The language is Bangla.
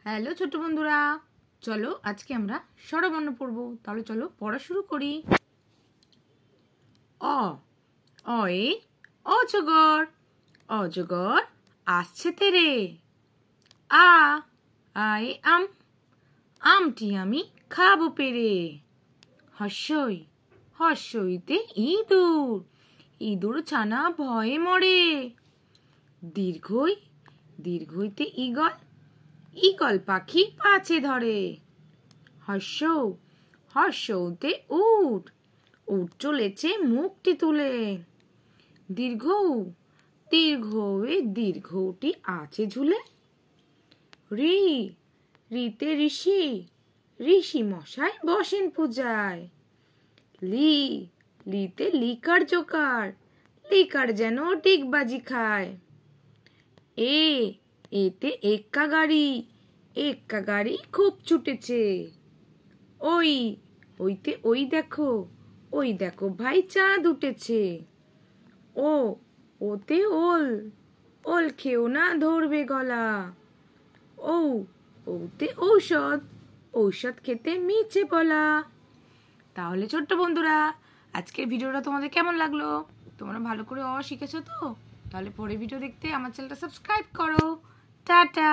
হ্যালো ছোট বন্ধুরা, চলো আজকে আমরা স্বরবর্ণ পড়ব। তাহলে চলো পড়া শুরু করি। অ অয়ে অজগর, অজগর আসছে তেরে। আ আয়ে আম, আমটি আমি খাবো পেরে। হর্ষই হর্ষইতে ইঁদুর, ইঁদুর ছানা ভয়ে মরে। দীর্ঘই দীর্ঘইতে ঈগল, ঈগল পাখি পাছে ধরে। হর্ষ হর্ষতে উট, উট চলেছে মুখটি তুলে। দীর্ঘ দীর্ঘয়ে দীর্ঘটি আছে ঝুলে। রি রিতে ঋষি, ঋষি মশাই বসেন পূজায়। লি লিতে লিকার জোকার, লিকার যেন ডিগবাজি খায়। এ এতে এক্কা গাড়ি, এক্কা গাড়ি খুব ছুটেছে। ওই ওইতে ওই দেখো ভাই চাঁদ উঠেছে। ও ওতে ওল, ওল খেও না ধরবে গলা। ও ওতে ঔষধ, ঔষধ খেতে মিছে বলা। তাহলে ছোট্ট বন্ধুরা, আজকের ভিডিওটা তোমাদের কেমন লাগলো? তোমরা ভালো করে শিখেছো তো? তাহলে পরে ভিডিও দেখতে আমার চ্যানেলটা সাবস্ক্রাইব করো। টাটা।